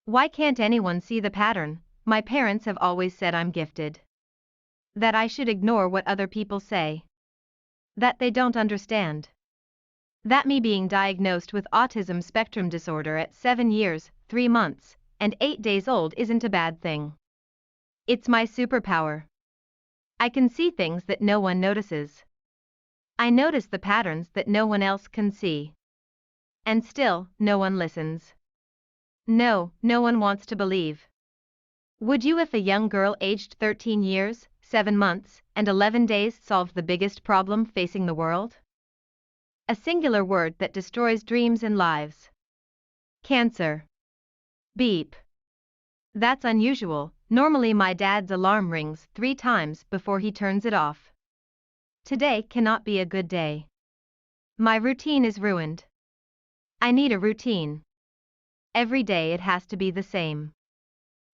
Why can't anyone see the pattern? My parents have always said I'm gifted. That I should ignore what other people say. That they don't understand. That me being diagnosed with autism spectrum disorder at 7 years, 3 months, and 8 days old isn't a bad thing. It's my superpower. I can see things that no one notices. I notice the patterns that no one else can see. And still, no one listens. No, no one wants to believe. Would you if a young girl aged 13 years, 7 months, and 11 days solved the biggest problem facing the world? A singular word that destroys dreams and lives. Cancer. Beep. That's unusual. Normally my dad's alarm rings 3 times before he turns it off. Today cannot be a good day. My routine is ruined. I need a routine. Every day it has to be the same.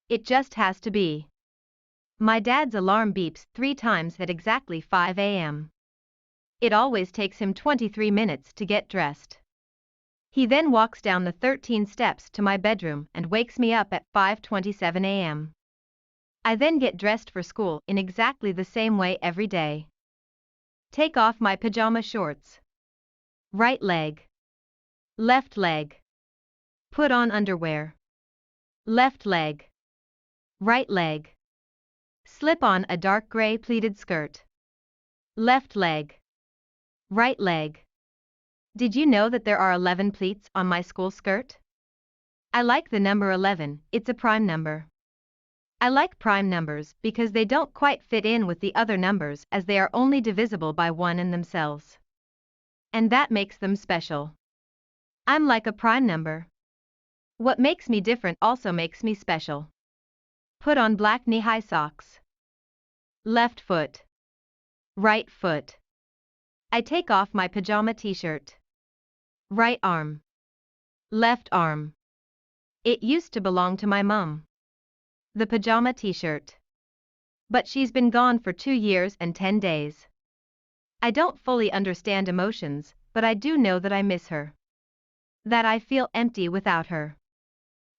It just has to be. My dad's alarm beeps 3 times at exactly 5 a.m. It always takes him 23 minutes to get dressed. He then walks down the 13 steps to my bedroom and wakes me up at 5:27 a.m. I then get dressed for school in exactly the same way every day. Take off my pajama shorts. Right leg. Left leg. Put on underwear. Left leg. Right leg. Slip on a dark gray pleated skirt. Left leg. Right leg. Did you know that there are 11 pleats on my school skirt? I like the number 11, it's a prime number. I like prime numbers because they don't quite fit in with the other numbers as they are only divisible by 1 in themselves. And that makes them special. I'm like a prime number. What makes me different also makes me special. Put on black knee-high socks. Left foot. Right foot. I take off my pajama t-shirt. Right arm. Left arm. It used to belong to my mum. The pajama t-shirt. But she's been gone for 2 years and 10 days. I don't fully understand emotions, but I do know that I miss her. That I feel empty without her.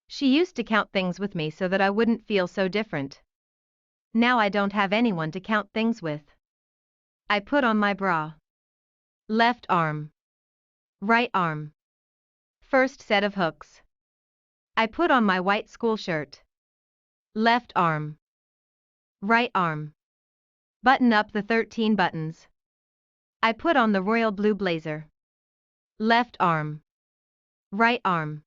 She used to count things with me so that I wouldn't feel so different. Now I don't have anyone to count things with. I put on my bra. Left arm. Right arm. First set of hooks. I put on my white school shirt. Left arm. Right arm. Button up the 13 buttons. I put on the royal blue blazer. Left arm. Right arm.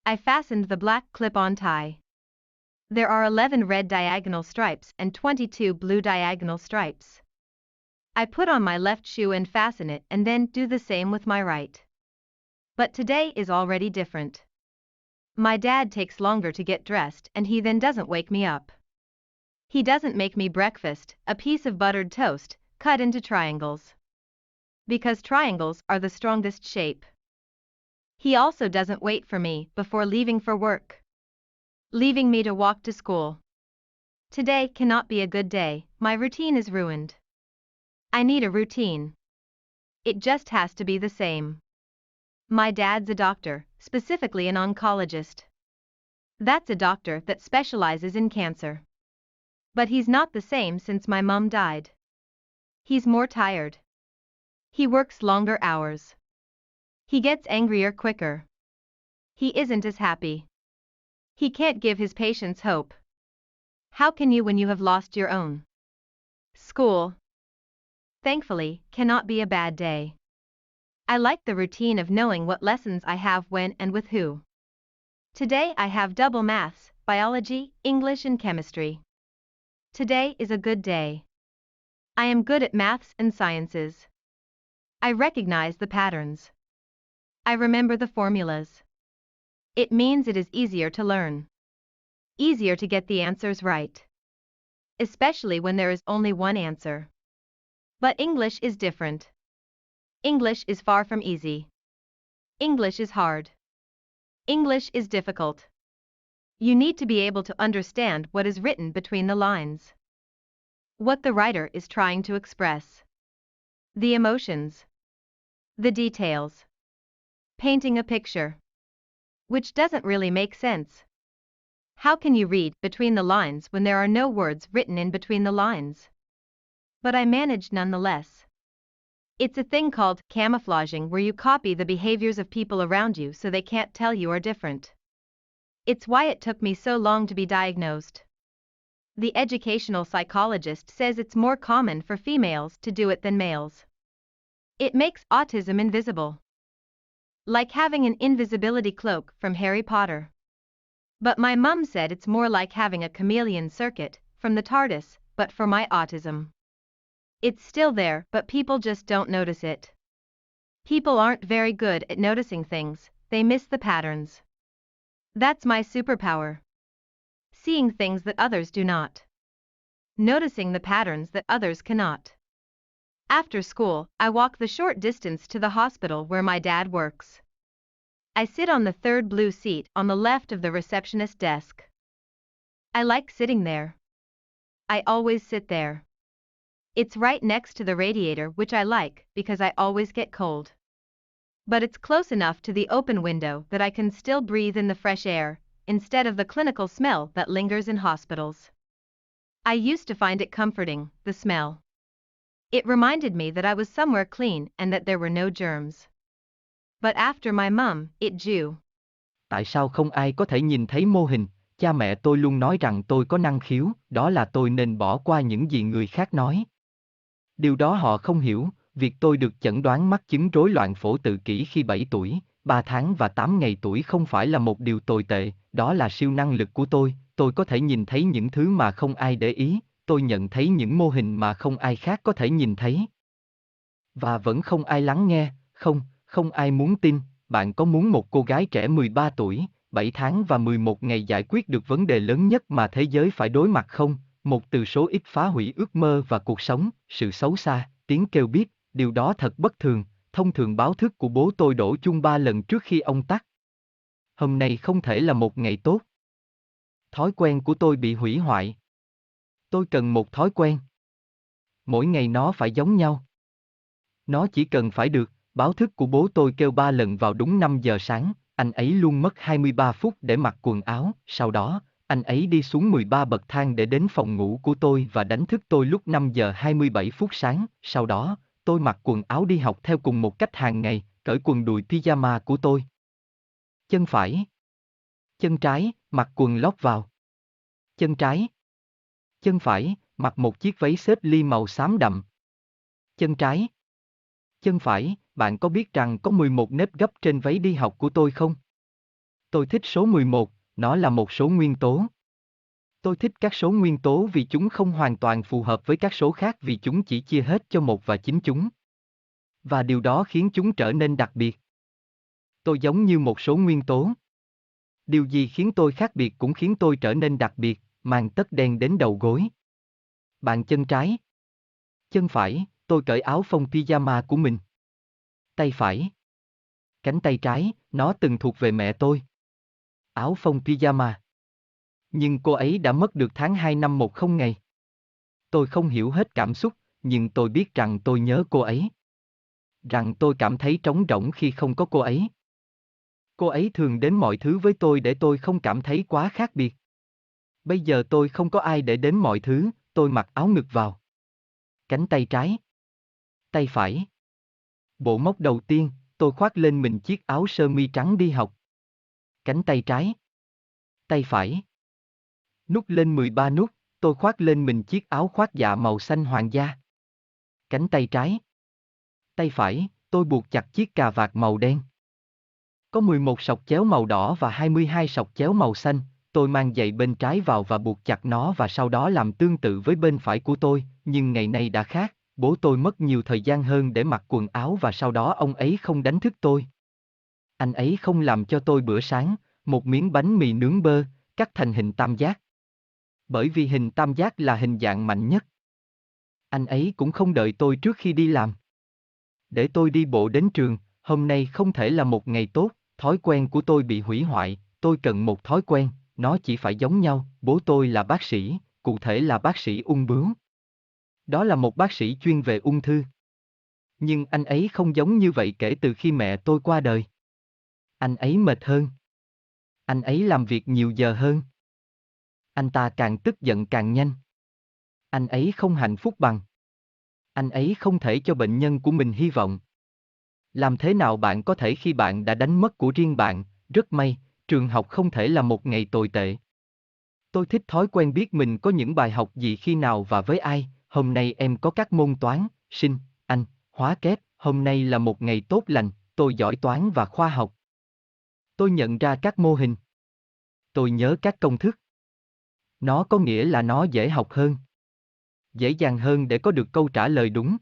I fastened the black clip-on tie. There are 11 red diagonal stripes and 22 blue diagonal stripes. I put on my left shoe and fasten it and then do the same with my right. But today is already different. My dad takes longer to get dressed and he then doesn't wake me up. He doesn't make me breakfast, a piece of buttered toast, cut into triangles. Because triangles are the strongest shape. He also doesn't wait for me before leaving for work. Leaving me to walk to school. Today cannot be a good day, my routine is ruined. I need a routine. It just has to be the same. My dad's a doctor, specifically an oncologist. That's a doctor that specializes in cancer. But he's not the same since my mum died. He's more tired. He works longer hours. He gets angrier quicker. He isn't as happy. He can't give his patients hope. How can you when you have lost your own? School. Thankfully, cannot be a bad day. I like the routine of knowing what lessons I have when and with who. Today I have double maths, biology, English and chemistry. Today is a good day. I am good at maths and sciences. I recognize the patterns. I remember the formulas. It means it is easier to learn. Easier to get the answers right. Especially when there is only one answer. But English is different. English is far from easy. English is hard. English is difficult. You need to be able to understand what is written between the lines. What the writer is trying to express. The emotions. The details. Painting a picture. Which doesn't really make sense. How can you read between the lines when there are no words written in between the lines? But I managed nonetheless. It's a thing called camouflaging where you copy the behaviors of people around you so they can't tell you are different. It's why it took me so long to be diagnosed. The educational psychologist says it's more common for females to do it than males. It makes autism invisible. Like having an invisibility cloak from Harry Potter. But my mum said it's more like having a chameleon circuit from the TARDIS, but for my autism. It's still there, but people just don't notice it. People aren't very good at noticing things, they miss the patterns. That's my superpower. Seeing things that others do not. Noticing the patterns that others cannot. After school, I walk the short distance to the hospital where my dad works. I sit on the third blue seat on the left of the receptionist desk. I like sitting there. I always sit there. It's right next to the radiator, which I like because I always get cold. But it's close enough to the open window that I can still breathe in the fresh air, instead of the clinical smell that lingers in hospitals. I used to find it comforting, the smell. It reminded me that I was somewhere clean and that there were no germs. But after my mum, it grew. Tại sao không ai có thể nhìn thấy mô hình? Cha mẹ tôi luôn nói rằng tôi có năng khiếu, đó là tôi nên bỏ qua những gì người khác nói. Điều đó họ không hiểu, việc tôi được chẩn đoán mắc chứng rối loạn phổ tự kỷ khi 7 tuổi, 3 tháng và 8 ngày tuổi không phải là một điều tồi tệ, đó là siêu năng lực của tôi có thể nhìn thấy những thứ mà không ai để ý, tôi nhận thấy những mô hình mà không ai khác có thể nhìn thấy. Và vẫn không ai lắng nghe, không ai muốn tin. Bạn có muốn một cô gái trẻ 13 tuổi, 7 tháng và 11 ngày giải quyết được vấn đề lớn nhất mà thế giới phải đối mặt không? Một từ số ít phá hủy ước mơ và cuộc sống, sự xấu xa, tiếng kêu biết, điều đó thật bất thường. Thông thường báo thức của bố tôi đổ chuông 3 lần trước khi ông tắt. Hôm nay không thể là một ngày tốt. Thói quen của tôi bị hủy hoại. Tôi cần một thói quen. Mỗi ngày nó phải giống nhau. Nó chỉ cần phải được. Báo thức của bố tôi kêu 3 lần vào đúng 5 giờ sáng, anh ấy luôn mất 23 phút để mặc quần áo, sau đó, anh ấy đi xuống 13 bậc thang để đến phòng ngủ của tôi và đánh thức tôi lúc 5 giờ 27 phút sáng, sau đó, tôi mặc quần áo đi học theo cùng một cách hàng ngày, cởi quần đùi pyjama của tôi. Chân phải. Chân trái, mặc quần lót vào. Chân trái. Chân phải, mặc một chiếc váy xếp ly màu xám đậm. Chân trái. Chân phải, bạn có biết rằng có 11 nếp gấp trên váy đi học của tôi không? Tôi thích số 11, nó là một số nguyên tố. Tôi thích các số nguyên tố vì chúng không hoàn toàn phù hợp với các số khác vì chúng chỉ chia hết cho một và chính chúng. Và điều đó khiến chúng trở nên đặc biệt. Tôi giống như một số nguyên tố. Điều gì khiến tôi khác biệt cũng khiến tôi trở nên đặc biệt, màn tất đen đến đầu gối. Bàn chân trái. Chân phải, tôi cởi áo phông pyjama của mình. Tay phải. Cánh tay trái, nó từng thuộc về mẹ tôi. Áo phông pyjama. Nhưng cô ấy đã mất được tháng 2 năm 10 ngày. Tôi không hiểu hết cảm xúc, nhưng tôi biết rằng tôi nhớ cô ấy. Rằng tôi cảm thấy trống rỗng khi không có cô ấy. Cô ấy thường đến mọi thứ với tôi để tôi không cảm thấy quá khác biệt. Bây giờ tôi không có ai để đến mọi thứ, tôi mặc áo ngực vào. Cánh tay trái. Tay phải. Bộ móc đầu tiên, tôi khoác lên mình chiếc áo sơ mi trắng đi học. Cánh tay trái. Tay phải. Nút lên 13 nút, tôi khoác lên mình chiếc áo khoác dạ màu xanh hoàng gia. Cánh tay trái. Tay phải, tôi buộc chặt chiếc cà vạt màu đen. Có 11 sọc chéo màu đỏ và 22 sọc chéo màu xanh, tôi mang giày bên trái vào và buộc chặt nó và sau đó làm tương tự với bên phải của tôi, nhưng ngày nay đã khác, bố tôi mất nhiều thời gian hơn để mặc quần áo và sau đó ông ấy không đánh thức tôi. Anh ấy không làm cho tôi bữa sáng, một miếng bánh mì nướng bơ, cắt thành hình tam giác. Bởi vì hình tam giác là hình dạng mạnh nhất. Anh ấy cũng không đợi tôi trước khi đi làm. Để tôi đi bộ đến trường, hôm nay không thể là một ngày tốt, thói quen của tôi bị hủy hoại, tôi cần một thói quen, nó chỉ phải giống nhau, bố tôi là bác sĩ, cụ thể là bác sĩ ung bướu. Đó là một bác sĩ chuyên về ung thư. Nhưng anh ấy không giống như vậy kể từ khi mẹ tôi qua đời. Anh ấy mệt hơn. Anh ấy làm việc nhiều giờ hơn. Anh ta càng tức giận càng nhanh. Anh ấy không hạnh phúc bằng. Anh ấy không thể cho bệnh nhân của mình hy vọng. Làm thế nào bạn có thể khi bạn đã đánh mất của riêng bạn, rất may, trường học không thể là một ngày tồi tệ. Tôi thích thói quen biết mình có những bài học gì khi nào và với ai, hôm nay em có các môn toán, sinh, Anh, hóa kép, hôm nay là một ngày tốt lành, tôi giỏi toán và khoa học. Tôi nhận ra các mô hình. Tôi nhớ các công thức. Nó có nghĩa là nó dễ học hơn. Dễ dàng hơn để có được câu trả lời đúng.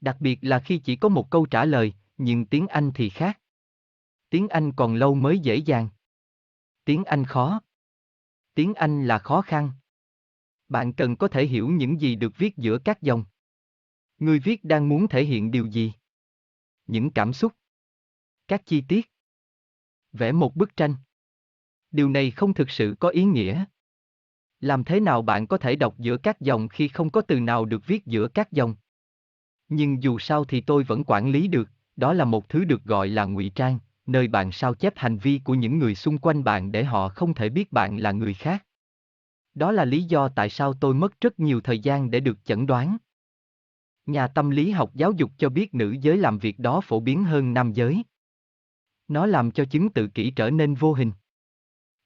Đặc biệt là khi chỉ có một câu trả lời, nhưng tiếng Anh thì khác. Tiếng Anh còn lâu mới dễ dàng. Tiếng Anh khó. Tiếng Anh là khó khăn. Bạn cần có thể hiểu những gì được viết giữa các dòng. Người viết đang muốn thể hiện điều gì? Những cảm xúc. Các chi tiết. Vẽ một bức tranh. Điều này không thực sự có ý nghĩa. Làm thế nào bạn có thể đọc giữa các dòng khi không có từ nào được viết giữa các dòng? Nhưng dù sao thì tôi vẫn quản lý được, đó là một thứ được gọi là ngụy trang, nơi bạn sao chép hành vi của những người xung quanh bạn để họ không thể biết bạn là người khác. Đó là lý do tại sao tôi mất rất nhiều thời gian để được chẩn đoán. Nhà tâm lý học giáo dục cho biết nữ giới làm việc đó phổ biến hơn nam giới. Nó làm cho chứng tự kỷ trở nên vô hình.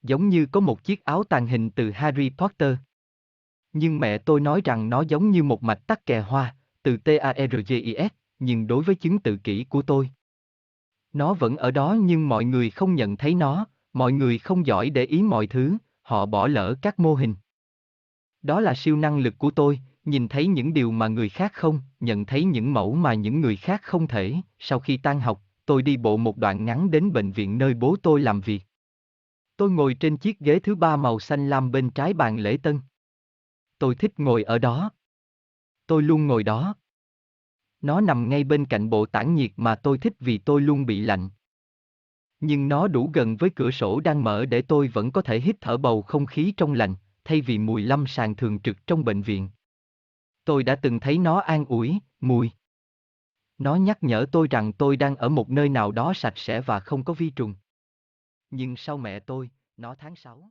Giống như có một chiếc áo tàng hình từ Harry Potter. Nhưng mẹ tôi nói rằng nó giống như một mạch tắc kè hoa, từ TARGIS, nhưng đối với chứng tự kỷ của tôi. Nó vẫn ở đó nhưng mọi người không nhận thấy nó, mọi người không giỏi để ý mọi thứ, họ bỏ lỡ các mô hình. Đó là siêu năng lực của tôi, nhìn thấy những điều mà người khác không, nhận thấy những mẫu mà những người khác không thể. Sau khi tan học, tôi đi bộ một đoạn ngắn đến bệnh viện nơi bố tôi làm việc. Tôi ngồi trên chiếc ghế thứ ba màu xanh lam bên trái bàn lễ tân. Tôi thích ngồi ở đó. Tôi luôn ngồi đó. Nó nằm ngay bên cạnh bộ tản nhiệt mà tôi thích vì tôi luôn bị lạnh. Nhưng nó đủ gần với cửa sổ đang mở để tôi vẫn có thể hít thở bầu không khí trong lành, thay vì mùi lâm sàn thường trực trong bệnh viện. Tôi đã từng thấy nó an ủi, mùi. Nó nhắc nhở tôi rằng tôi đang ở một nơi nào đó sạch sẽ và không có vi trùng. Nhưng sau mẹ tôi, nó tháng 6.